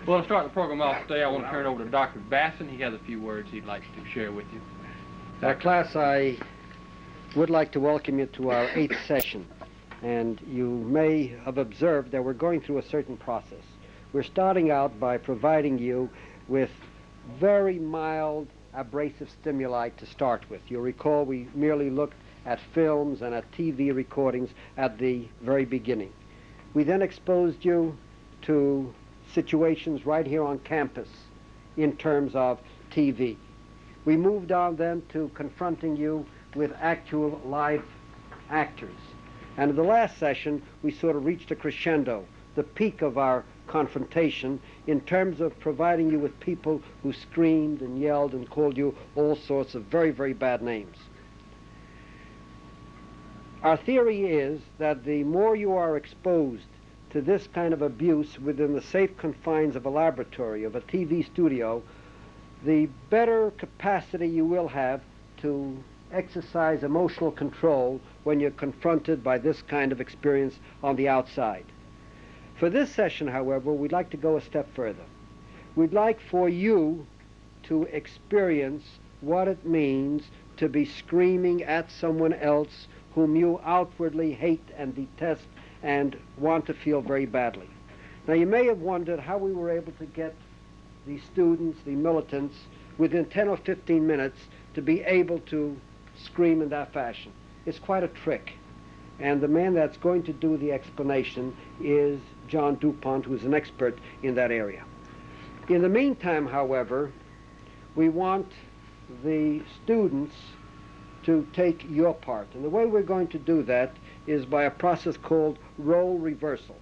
Well, to start the program off today, I want to turn it over to Dr. Bassin. He has a few words he'd like to share with you. Class, I would like to welcome you to our 8th session. And you may have observed that we're going through a certain process. We're starting out by providing you with very mild abrasive stimuli to start with. You'll recall we merely looked at films and at TV recordings at the very beginning. We then exposed you to situations right here on campus in terms of TV. We moved on then to confronting you with actual live actors. And in the last session, we sort of reached a crescendo, the peak of our confrontation, in terms of providing you with people who screamed and yelled and called you all sorts of very, very bad names. Our theory is that the more you are exposed to this kind of abuse within the safe confines of a laboratory, of a TV studio, the better capacity you will have to exercise emotional control when you're confronted by this kind of experience on the outside. For this session, however, we'd like to go a step further. We'd like for you to experience what it means to be screaming at someone else whom you outwardly hate and detest and want to feel very badly. Now, you may have wondered how we were able to get the students, the militants, within 10 or 15 minutes to be able to scream in that fashion. It's quite a trick. And the man that's going to do the explanation is John DuPont, who's an expert in that area. In the meantime, however, we want the students to take your part. And the way we're going to do that is by a process called role reversal,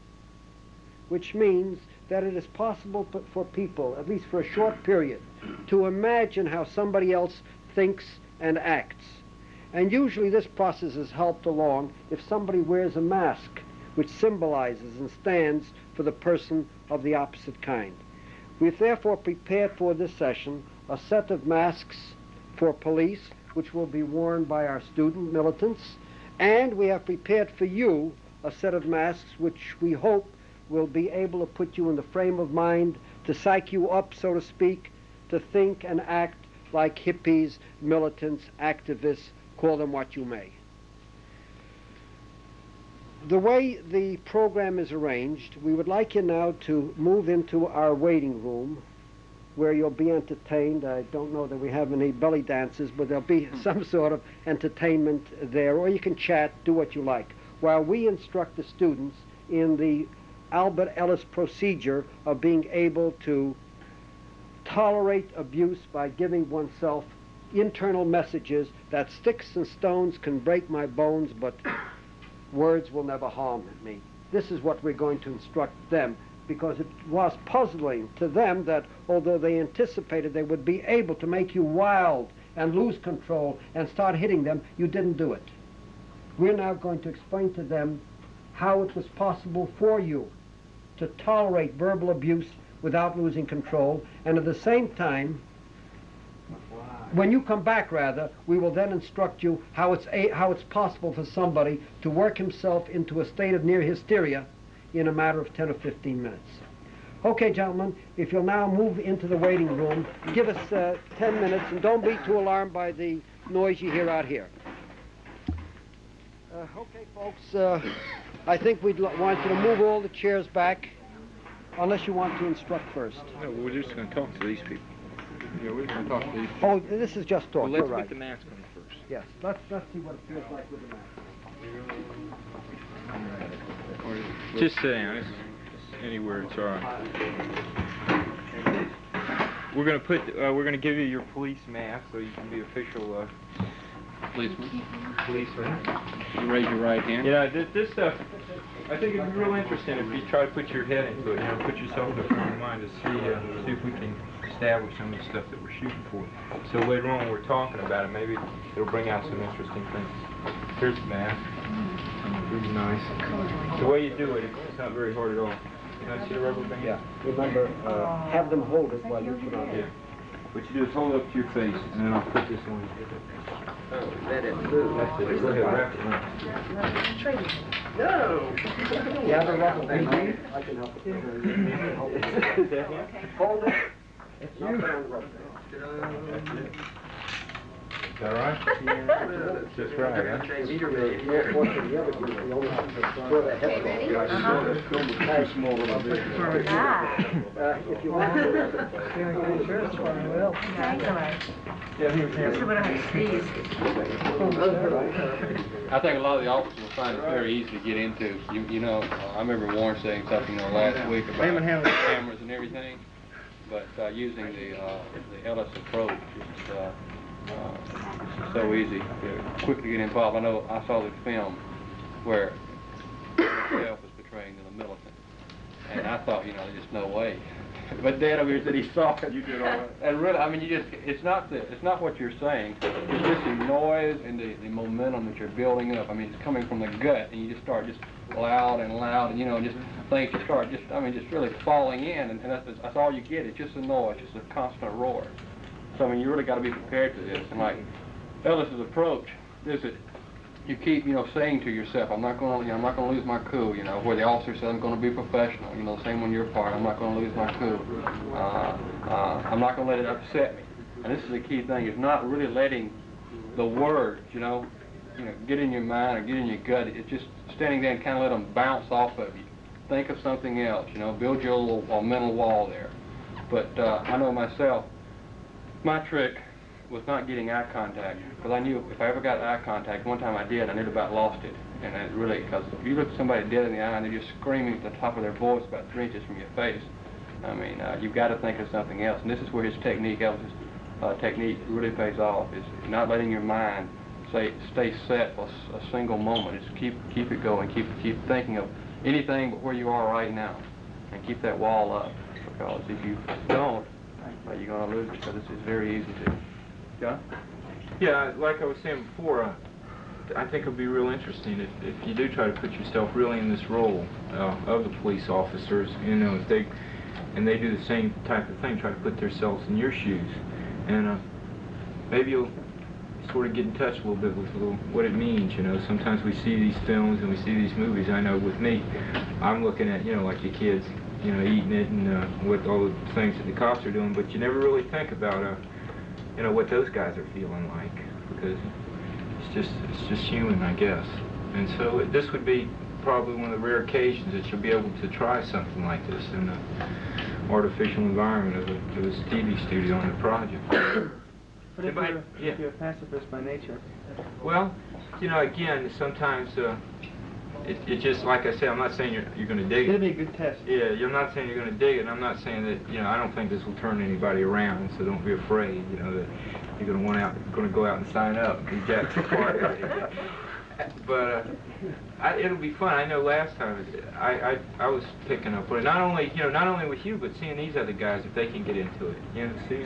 which means that it is possible for people, at least for a short period, to imagine how somebody else thinks and acts. And usually this process is helped along if somebody wears a mask which symbolizes and stands for the person of the opposite kind. We've therefore prepared for this session a set of masks for police, which will be worn by our student militants, and we have prepared for you a set of masks which we hope will be able to put you in the frame of mind to psych you up, so to speak, to think and act like hippies, militants, activists, call them what you may. The way the program is arranged, we would like you now to move into our waiting room where you'll be entertained. I don't know that we have any belly dances, but there'll be some sort of entertainment there, or you can chat, do what you like, while we instruct the students in the Albert Ellis procedure of being able to tolerate abuse by giving oneself internal messages that sticks and stones can break my bones, but words will never harm me. This is what we're going to instruct them, because it was puzzling to them that although they anticipated they would be able to make you wild and lose control and start hitting them, you didn't do it. We're now going to explain to them how it was possible for you to tolerate verbal abuse without losing control, and at the same time, when you come back, rather, we will then instruct you how it's possible for somebody to work himself into a state of near hysteria in a matter of 10 or 15 minutes. Okay, gentlemen, if you'll now move into the waiting room, give us 10 minutes, and don't be too alarmed by the noise you hear out here. Okay, folks, I think we'd want you to move all the chairs back, unless you want to instruct first. No, we're just going to talk to these people. Yeah, we're going to talk to these. Oh, this is just talk. Well, You're let's right. put the mask on first. Yes, let's see what it feels like with the mask. Just sit down. It's anywhere, it's all right. We're going to put. We're going to give you your police mask so you can be official. Policeman. Policeman. You raise your right hand. Yeah, this stuff, I think it'd be real interesting if you try to put your head into it, put yourself in the frame of mind to see if we can establish some of the stuff that we're shooting for. So later on when we're talking about it, maybe it'll bring out some interesting things. Here's the mask. Really nice. The way you do it, it's not very hard at all. Can I see the rubber band? Yeah. Remember, have them hold it while you put on it. What you do is hold it up to your face, and then I'll put this on. Let it move. That's it. Go ahead, wrap it around. No. You have a rough thing, I can help you. Hold it. It's not on the rough thing. Is that right? Yeah. Just right, huh? If you want to. I think a lot of the officers will find it very easy to get into. You know, I remember Warren saying something last week about cameras and everything, but using the LS approach, it's so easy to quickly get involved. I know I saw the film where himself was portraying the militant, and I thought, you know, there's just no way. But Dad over here said he saw it. You did all right. And really, I mean, it's not what you're saying. It's just the noise and the momentum that you're building up. I mean, it's coming from the gut, and you just start just loud, and you know, just things just start just really falling in, and that's all you get. It's just a noise, just a constant roar. So I mean, you really got to be prepared for this. And like Ellis's approach is that you keep, you know, saying to yourself, I'm not going to lose my cool. You know, where the officer says I'm going to be professional. You know, the same on your part. I'm not going to lose my cool. I'm not going to let it upset me. And this is the key thing: is not really letting the words, you know, get in your mind or get in your gut. It's just standing there and kind of let them bounce off of you. Think of something else. You know, build your little mental wall there. But I know myself. My trick was not getting eye contact, because I knew if I ever got eye contact, one time I did, I nearly about lost it. And it really, because if you look at somebody dead in the eye and they're just screaming at the top of their voice about 3 inches from your face, I mean, you've got to think of something else. And this is where his technique, Elvis's technique, really pays off, is not letting your mind stay set for a single moment. Just keep it going, keep thinking of anything but where you are right now, and keep that wall up, because if you don't, you're going to lose it, because it's very easy to. John? Yeah, like I was saying before, I think it would be real interesting if you do try to put yourself really in this role of the police officers, you know, if they do the same type of thing, try to put themselves in your shoes, and maybe you'll sort of get in touch a little bit with what it means, you know. Sometimes we see these films and we see these movies. I know with me, I'm looking at, you know, like the kids, you know, eating it and what all the things that the cops are doing, but you never really think about, you know, what those guys are feeling like, because it's just human, I guess. And so this would be probably one of the rare occasions that you'll be able to try something like this in the artificial environment of a TV studio on a project. But if you're a pacifist by nature. Well, you know, again, sometimes it's just like I said. I'm not saying you're going to dig it. It'll be a good test. Yeah, I'm not saying you're going to dig it. And I'm not saying that, you know, I don't think this will turn anybody around. So don't be afraid. You know that you're going to go out and sign up and be Jackson Park. But it'll be fun. I know last time I was picking up on it. Not only with you, but seeing these other guys, if they can get into it. You know, see.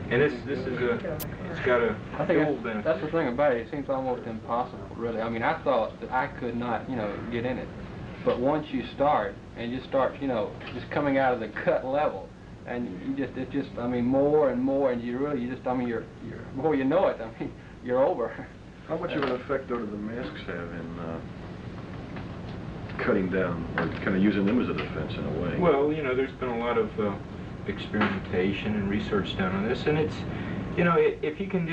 And this is it's got a dual benefit. That's the thing about it. It seems almost impossible, really. I mean, I thought that I could not, you know, get in it. But once you start, and you start, you know, just coming out of the gut level, and it's just, I mean, more and more, and I mean, you're before you know it, I mean, you're over. How much of an effect, though, do the masks have in cutting down, or kind of using them as a defense in a way? Well, you know, there's been a lot of experimentation and research done on this, and it's, you know, if you can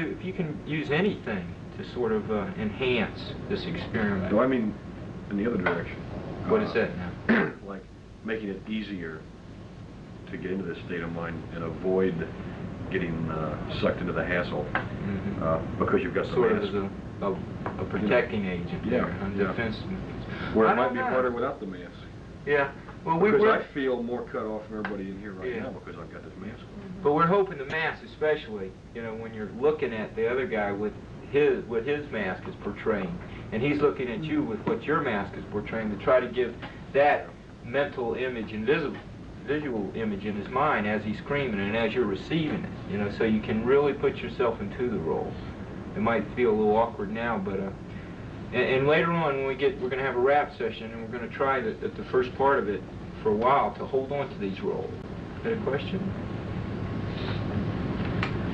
use anything to sort of enhance this experiment. No, I mean in the other direction. What is that now? Like making it easier to get into this state of mind and avoid getting sucked into the hassle, because you've got sort mask. of as a protecting agent. Yeah, defense. Where it might be harder without the mask. Yeah. Well, because I feel more cut off from everybody in here right now because I've got this mask on. But we're hoping the mask, especially, you know, when you're looking at the other guy with what his mask is portraying, and he's looking at you with what your mask is portraying, to try to give that mental image and visual image in his mind as he's screaming and as you're receiving it, you know, so you can really put yourself into the role. It might feel a little awkward now, but and later on when we're going to have a rap session, and we're going to try at the first part of it for a while to hold on to these roles. Is that a question?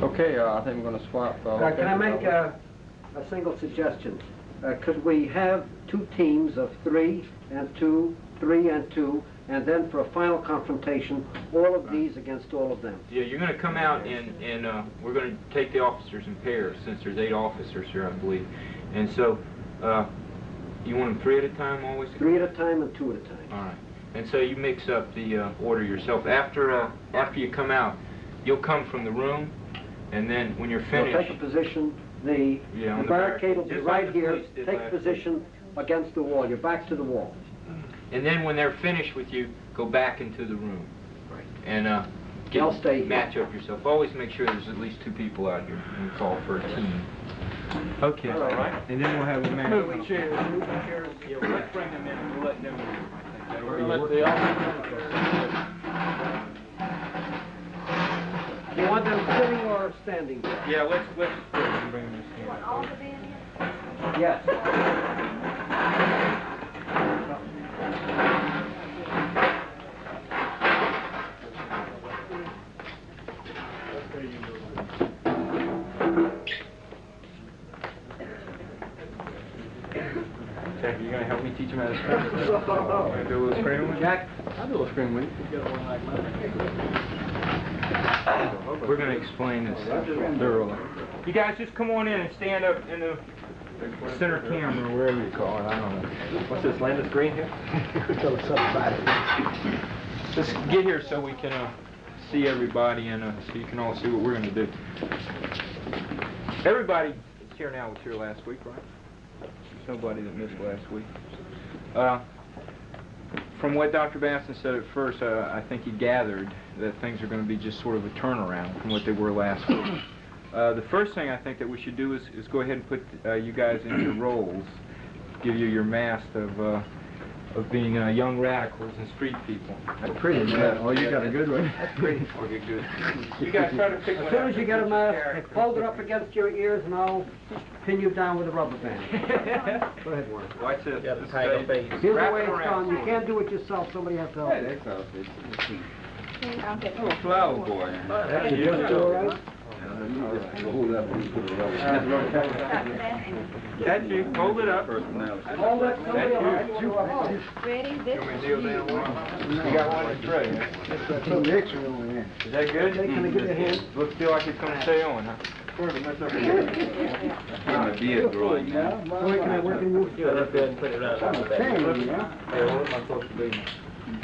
Okay, I think we're going to swap. Can I make a single suggestion? could we have 2 teams of 3 and 2, 3 and 2, and then for a final confrontation, all of these against all of them? Yeah, you're going to come out and we're going to take the officers in pairs, since there's 8 officers here, I believe. And so, you want them 3 at a time always? 3 at a time and 2 at a time. All right. And so you mix up the order yourself. After you come out, you'll come from the room, and then when you're finished... You'll take a position, the barricade will be right here, take a position against the wall, your back to the wall. And then when they're finished with you, go back into the room. Right. And match up yourself. Always make sure there's at least 2 people out here when we call for a team. Okay. All right. And then we'll have a man. Moving chairs. Yeah, let's bring them in and we'll let them move. Do you want them sitting or standing? Yeah, let's bring them in. Yes. Jack, are you going to help me teach him how to scream? Want to do a little scream with Jack? I'll do a scream with you. We're going to explain this thoroughly. You guys just come on in and stand up in the center camera or wherever you call it. I don't know. What's this, land of green here? Tell us something about it. Just get here so we can see everybody and so you can all see what we're going to do. Everybody is here now was here last week, right? There's nobody that missed last week. From what Dr. Bassin said at first, I think he gathered that things are going to be just sort of a turnaround from what they were last week. The first thing I think that we should do is go ahead and put you guys in your roles, give you your mask of being young radicals and street people. That's pretty, man. Oh, you got a good one. That's pretty. Okay, good. You guys try to pick one As soon out. as you get a mask, hold it up against your ears and I'll pin you down with a rubber band. Go ahead, Warren. Watch this. got a tiger face. Here's Wrap the way it it's around. done. You can't do it yourself. Somebody has to help you. that's all. Oh, flower boy. That's you just do all right? Hold up and put it over. That's you. Hold it up. Hold it. Somebody will help you up. Ready? This Can we kneel down one? You got one in the tray, huh? Some extra over there. Is that good? Can I give you a hand? Looks feel like it's going to stay on, huh? My beard growing now. Boy, can I work in you? Get up there and put it on the back. Hey, what am I supposed to be?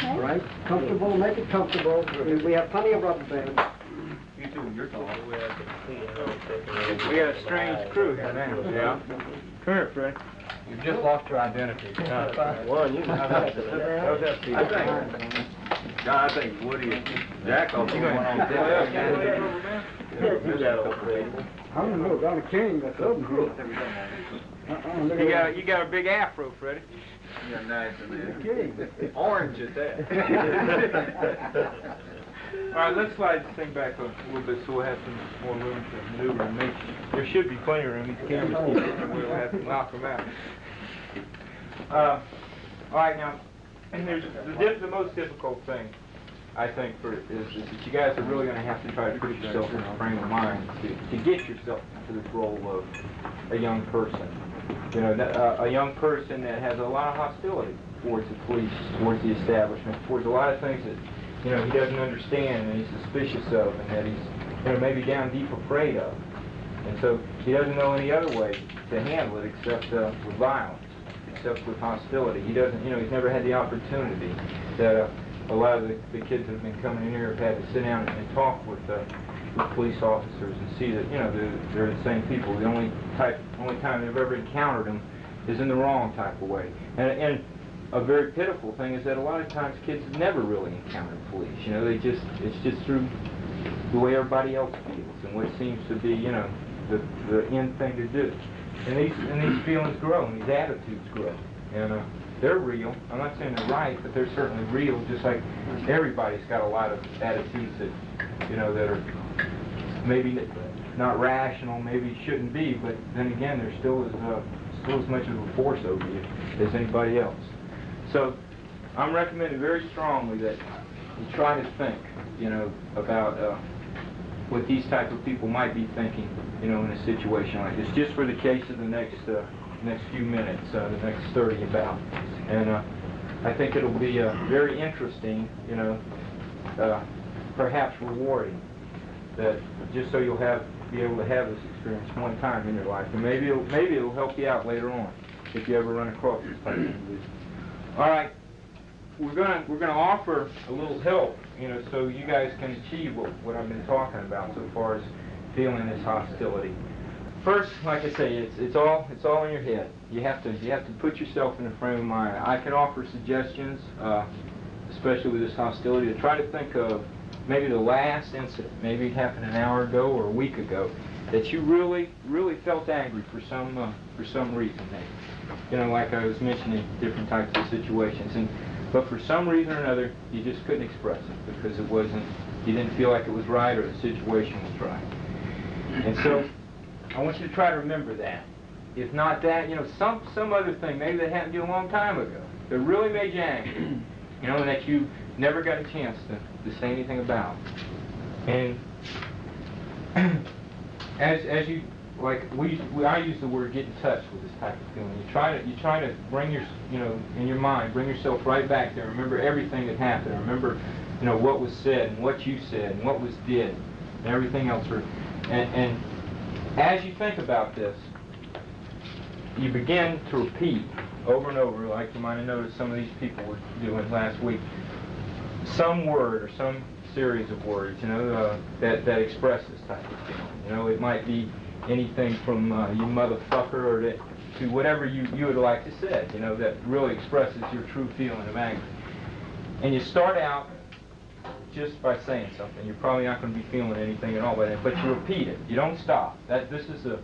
All right. Comfortable. Make it comfortable. We have plenty of rubber bands. You too, you're tall. We got a strange crew here now. Yeah. Come here, Fred. You've just lost your identity. One, you can have it. I think Woody and Jack also You going went on to I don't know. Got a king. That's open. You got a big afro, Freddie. You're nice in there. King. Orange at that. All right, let's slide this thing back a little bit so we'll have some more room to maneuver and make. There should be plenty of room. These cameras keep it, we'll have to knock them out. All right, now, and there's the most difficult thing, I think, is that you guys are really going to have to try to put yourself in a frame of mind to get yourself into this role of a young person. You know, a young person that has a lot of hostility towards the police, towards the establishment, towards a lot of things that, you know, he doesn't understand and he's suspicious of and that he's, you know, maybe down deep afraid of. And so he doesn't know any other way to handle it except with violence, except with hostility. He doesn't, you know, he's never had the opportunity that a lot of the kids that have been coming in here have had to sit down and talk with police officers and see that, you know, they're the same people. The only time they've ever encountered them is in the wrong type of way. And a very pitiful thing is that a lot of times kids have never really encountered police. You know, it's just through the way everybody else feels and what seems to be, you know, the end thing to do. And these feelings grow and these attitudes grow. And they're real. I'm not saying they're right, but they're certainly real, just like everybody's got a lot of attitudes that, you know, that are maybe not rational, maybe shouldn't be, but then again, they're still as much of a force over you as anybody else. So I'm recommending very strongly that you try to think, you know, about what these type of people might be thinking, you know, in a situation like this, just for the case of the next next few minutes, the next 30 about. And I think it'll be very interesting, you know, perhaps rewarding, that just so you'll be able to have this experience one time in your life, and maybe it'll help you out later on if you ever run across this type of thing. All right, we're gonna offer a little help, you know, so you guys can achieve what I've been talking about so far as feeling this hostility. First, like I say, it's all in your head. You have to put yourself in a frame of mind. I can offer suggestions, especially with this hostility, to try to think of maybe the last incident, maybe it happened an hour ago or a week ago, that you really felt angry for some reason. Maybe. You know, like I was mentioning, different types of situations, but for some reason or another, you just couldn't express it because you didn't feel like it was right or the situation was right. And so, I want you to try to remember that. If not that, you know, some other thing, maybe that happened to you a long time ago, that really made you angry, you know, and that you never got a chance to say anything about. And as you, like, I use the word get in touch with this type of feeling. You try to bring in your mind, bring yourself right back there. Remember everything that happened. Remember, you know, what was said and what you said and what was did and everything else. And as you think about this, you begin to repeat over and over, like you might have noticed some of these people were doing last week, some word or some series of words, you know, that express this type of feeling. You know, it might be anything from you motherfucker or to whatever you would like to say, you know, that really expresses your true feeling of anger. And you start out just by saying something. You're probably not going to be feeling anything at all by then, but you repeat it. You don't stop. This is the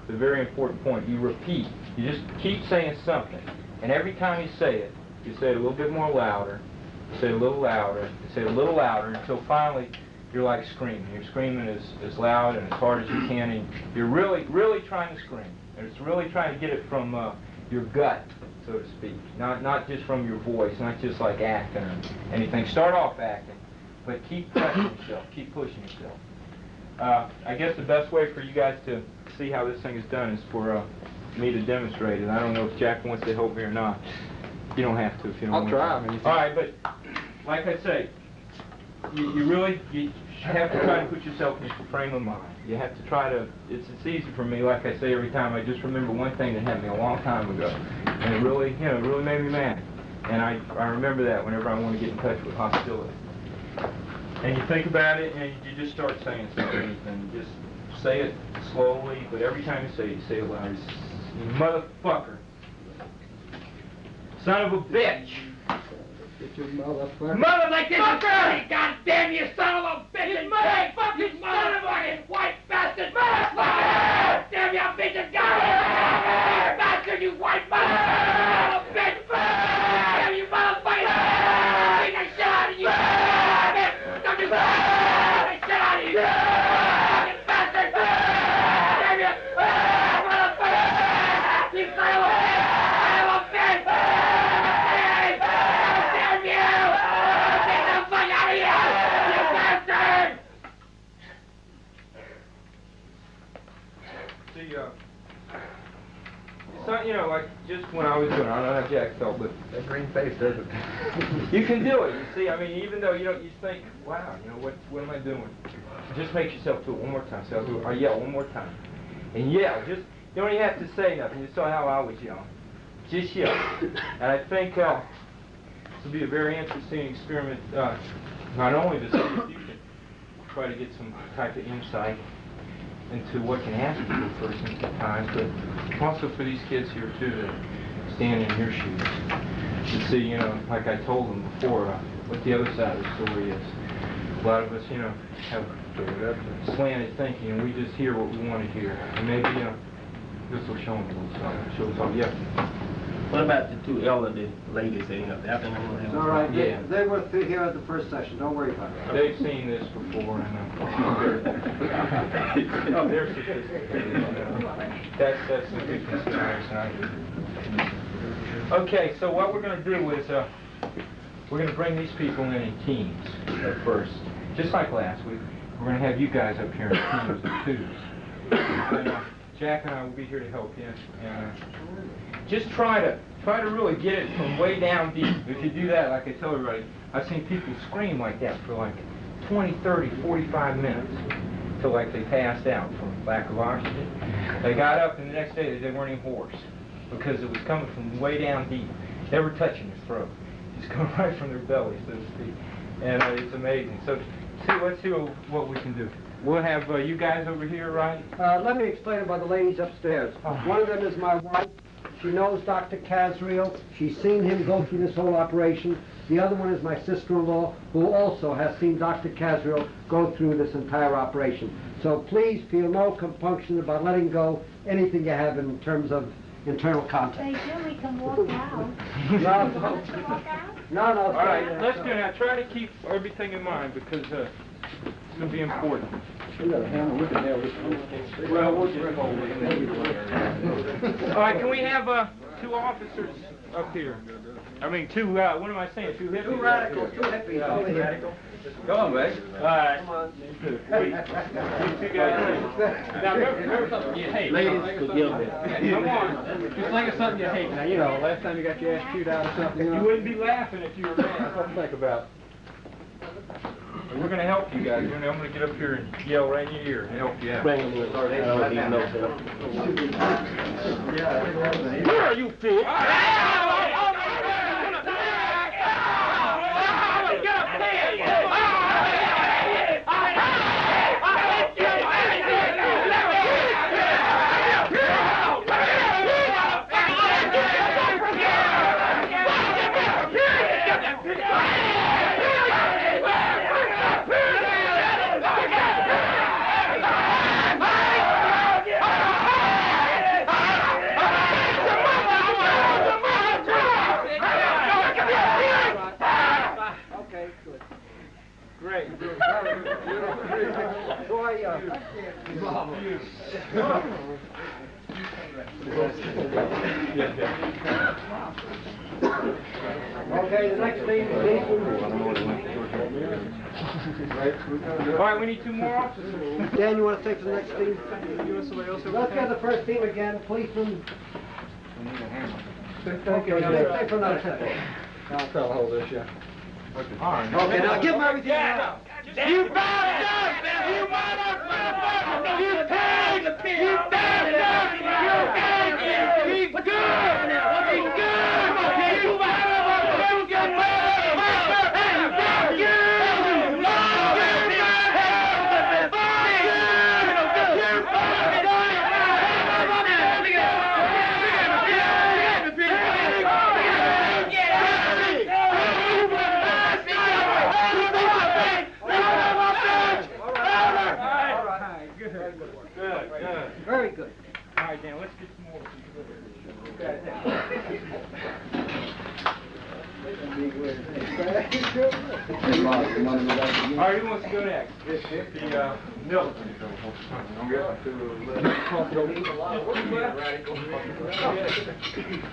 very important point. You repeat. You just keep saying something. And every time you say it a little bit more louder, you say it a little louder, you say it a little louder, until finally you're like screaming. You're screaming as loud and as hard as you can, and you're really trying to scream. And it's really trying to get it from your gut, so to speak. Not just from your voice, not just like acting or anything. Start off acting, but keep pushing yourself, keep pushing yourself. I guess the best way for you guys to see how this thing is done is for me to demonstrate it. I don't know if Jack wants to help me or not. You don't have to if you don't want to. I'll try. All right, but like I say, you have to try to put yourself in a frame of mind. You have to try to, it's easy for me, like I say every time, I just remember one thing that happened to me a long time ago. And it really made me mad. And I remember that whenever I want to get in touch with hostility. And you think about it, and you just start saying something, and you just say it slowly, but every time you say it loud. You motherfucker. Son of a bitch. Mother like this fucker! God damn you, son of a bitch! You motherfucking son of a white bastard! Motherfucker! Damn you, bitch and God! Bastard, you white mother! Bitch! Damn you, motherfucker! Beat the shit out of you! Don't you the shit out of you! Fucking bastard! Damn you! Motherfucker! You son of a bitch! Damn you! Get the fuck out of here! You bastard! See, it's not, you know, like just when I was doing it, I don't know how Jack felt, but That green face does it. you can do it. You see, I mean, even though you think, wow, you know, what am I doing? Just make yourself do it one more time. So I'll yell one more time. And yell. Just, you don't even have to say nothing. You saw how I was yelling. Just yell. And I think this will be a very interesting experiment, not only to see if you can try to get some type of insight into what can happen to a person at times, but also for these kids here too that stand in your shoes to see, you know, like I told them before, what the other side of the story is. A lot of us, you know, have slanted thinking, and we just hear what we want to hear. And maybe, you know, this will show them a little something. Show them, yeah. What about the two elderly ladies sitting up there? I think I'm gonna have It's all right. Yeah. They were here at the first session. Don't worry about it. They've seen this before, and oh, they're sophisticated. That's a good consideration. Okay, so what we're going to do is we're going to bring these people in teams at first, just like last week. We're going to have you guys up here in teams of twos. And, Jack and I will be here to help you. And just try to really get it from way down deep. If you do that, like I tell everybody, I've seen people scream like that for like 20, 30, 45 minutes till like they passed out from lack of oxygen. They got up and the next day they weren't even hoarse because it was coming from way down deep, never touching their throat. Just coming right from their belly, so to speak. And it's amazing. So let's see what we can do. We'll have you guys over here, right? Let me explain about the ladies upstairs. One of them is my wife. She knows Dr. Casriel. She's seen him go through this whole operation. The other one is my sister-in-law, who also has seen Dr. Casriel go through this entire operation. So please feel no compunction about letting go anything you have in terms of internal contact. They do, we can walk out. No. All right, let's do that. Try to keep everything in mind because it's going to be important. Well, we'll just hold it. All right, can we have 2 officers up here? I mean, 2, what am I saying? 2 hippies? 2 radicals, 2 hippies over here. Go on, babe. All right. Come on. You 2 guys. Now, remember something you hate. Ladies, forgive me. Come on. Just think of something you hate. Now, you know, last time you got your ass chewed out or something, You wouldn't be laughing if you were mad. Something to think about. We're going to help you guys. I'm going to get up here and yell right in your ear and help you out. Bring them in. I don't need no help. Where are you, Phil? Okay, the next thing, please. All right, we need 2 more officers. Dan, you want to take the next team? Let's get the first team again, policeman. Okay, take for another set. I'll hold this, yeah. All right. Okay, now give them everything now. You bastard! You motherfucker! You pig! You bastard! You pig! Be good! Be good! You motherfucker! You get motherfucker! Hey, fuck you! Very good. All right, Dan, let's get some more. All right, who wants to go next? The militant.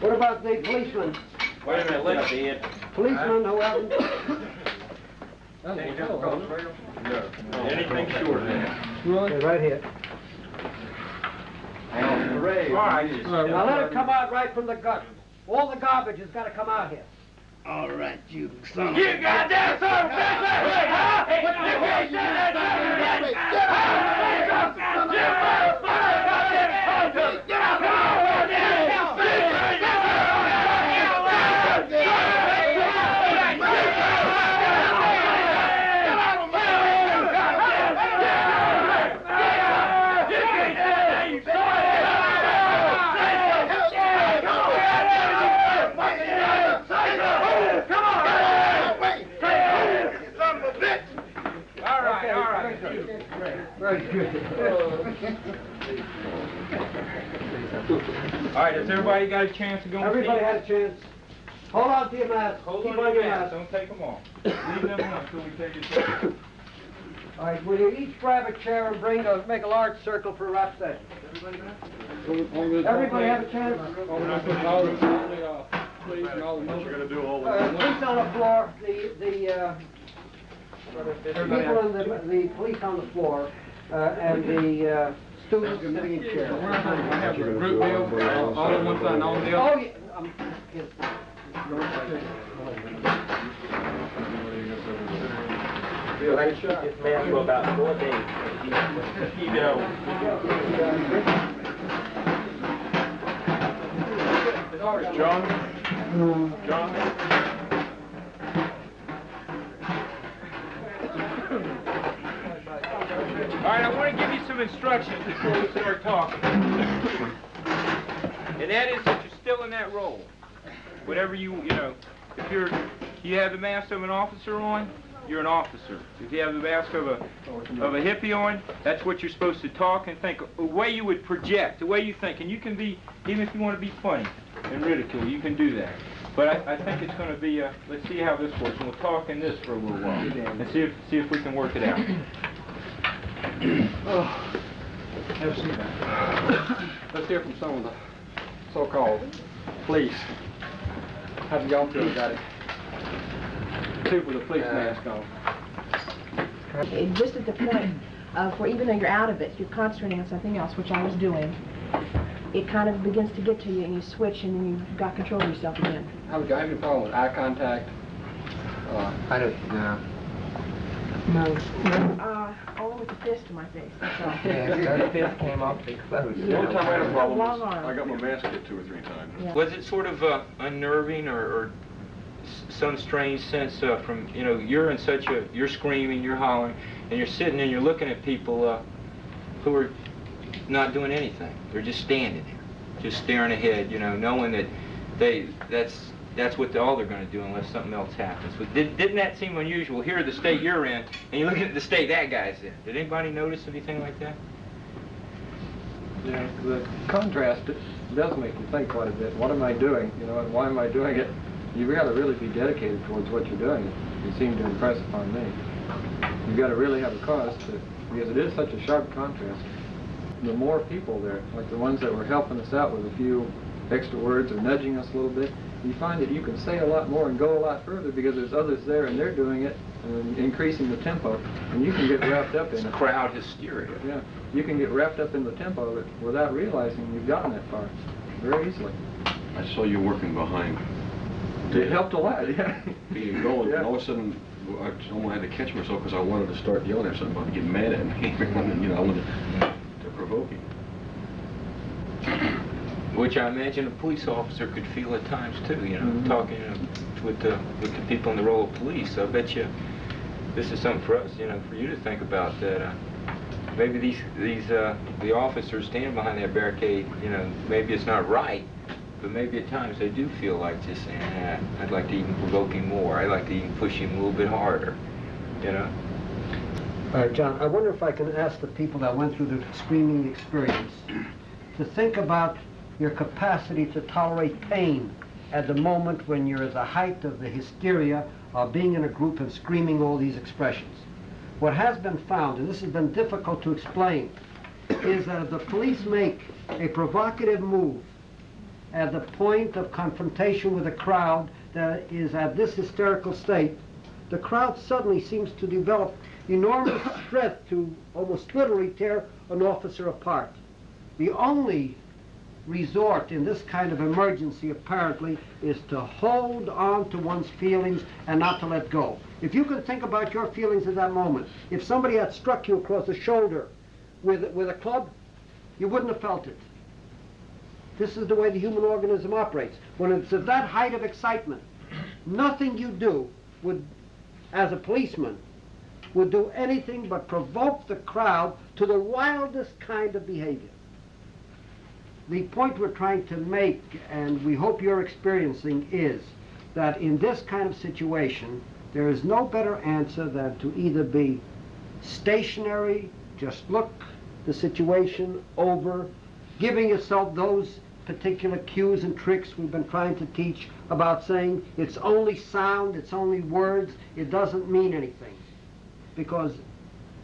What about the policeman? Wait a minute, let's see it. Policeman, who haven't? Anything short of that. Okay, right here. All right. Now let it come out right from the gut. All the garbage has got to come out here. All right, you son of You goddamn son of a bitch! Huh? What the Very good. All right, has everybody got a chance to go and Everybody pee? had a chance. Hold on to your mask. Hold Keep on on to your your mask. mask. Don't take them off. Leave them on until we take your turn. All right, will you each grab a chair and make a large circle for a rap session? Everybody have a chance? What you're gonna do all Police on the floor, the police on the floor, and the students sitting in chairs. Have a group deal, all on one side, all on the other. Oh, yeah. Bill, I keep this man for about 4 days. Keep it over. John? All right, I want to give you some instructions before we start talking. And that is that you're still in that role. Whatever you know, if you have the mask of an officer on, you're an officer. If you have the mask of a hippie on, that's what you're supposed to talk and think. The way you would project, the way you think. And you can be, even if you want to be funny and ridicule, you can do that. But I think it's going to be, let's see how this works. And we'll talk in this for a little while and see if we can work it out. Oh, have a seat. Let's hear from some of the so-called police. How do y'all feel about it? People with a police mask on. Just at the point of where even though you're out of it, you're concentrating on something else, which I was doing. It kind of begins to get to you, and you switch, and then you've got control of yourself again. Have you any problem with eye contact? I don't, no. Only with the fist to my face, that's all. Yeah, the fist came off the clothes. The only time I had a problem Long was arm. I got my mask hit 2 or 3 times. Yeah. Was it sort of unnerving or some strange sense from, you know, you're screaming, you're hollering, and you're sitting and you're looking at people who are not doing anything. They're just standing there, just staring ahead, you know, knowing that that's what all they're going to do unless something else happens. But didn't that seem unusual? Here, the state you're in, and you're looking at the state that guy's in. Did anybody notice anything like that? Yeah, the contrast does make you think quite a bit. What am I doing? You know, and why am I doing it? You've got to really be dedicated towards what you're doing. You seem to impress upon me. You've got to really have a cause to, because it is such a sharp contrast. The more people there, like the ones that were helping us out with a few extra words or nudging us a little bit, you find that you can say a lot more and go a lot further because there's others there and they're doing it and increasing the tempo, and you can get wrapped up in it. Crowd hysteria. Yeah, you can get wrapped up in the tempo of it without realizing you've gotten that far very easily. I saw you working behind. It helped a lot, yeah. Being going, Yeah. and all of a sudden, I almost had to catch myself because I wanted to start yelling at somebody, getting mad at me. You know, I wanted to provoke him. Which I imagine a police officer could feel at times too, you know, talking with the people in the role of police. I bet you this is something for us, you know, for you to think about, that maybe the officers standing behind that barricade, you know, maybe it's not right, but maybe at times they do feel like just saying, I'd like to even provoke him more. I'd like to even push him a little bit harder, you know. John, I wonder if I can ask the people that went through the screaming experience to think about your capacity to tolerate pain at the moment when you're at the height of the hysteria of being in a group and screaming all these expressions. What has been found, and this has been difficult to explain, is that if the police make a provocative move at the point of confrontation with a crowd that is at this hysterical state, the crowd suddenly seems to develop enormous strength to almost literally tear an officer apart. The only resort in this kind of emergency, apparently, is to hold on to one's feelings and not to let go. If you can think about your feelings at that moment, if somebody had struck you across the shoulder with a club, you wouldn't have felt it. This is the way the human organism operates. When it's at that height of excitement, nothing you do would, as a policeman, would do anything but provoke the crowd to the wildest kind of behavior. The point we're trying to make, and we hope you're experiencing, is that in this kind of situation, there is no better answer than to either be stationary, just look the situation over, giving yourself those particular cues and tricks we've been trying to teach about saying it's only sound, it's only words, it doesn't mean anything. Because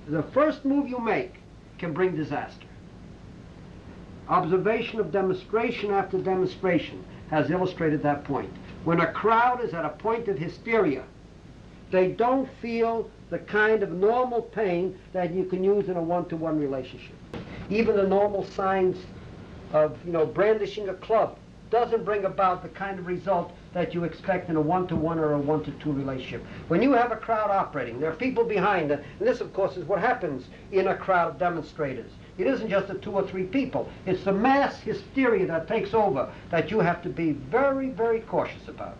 the first move you make can bring disaster. Observation of demonstration after demonstration has illustrated that point. When a crowd is at a point of hysteria, they don't feel the kind of normal pain that you can use in a one-to-one relationship. even the normal signs of, brandishing a club doesn't bring about the kind of result that you expect in a one-to-one or a one-to-two relationship. When you have a crowd operating, there are people behind, and this, of course, is what happens in a crowd of demonstrators. It isn't just the 2 or 3 people. It's the mass hysteria that takes over that you have to be very, very cautious about.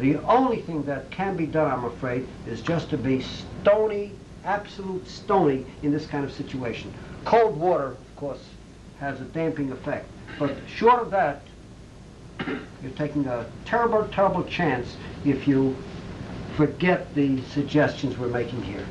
The only thing that can be done, I'm afraid, is just to be stony, absolute stony in this kind of situation. Cold water, of course, has a damping effect. But short of that, you're taking a terrible, terrible chance if you forget the suggestions we're making here.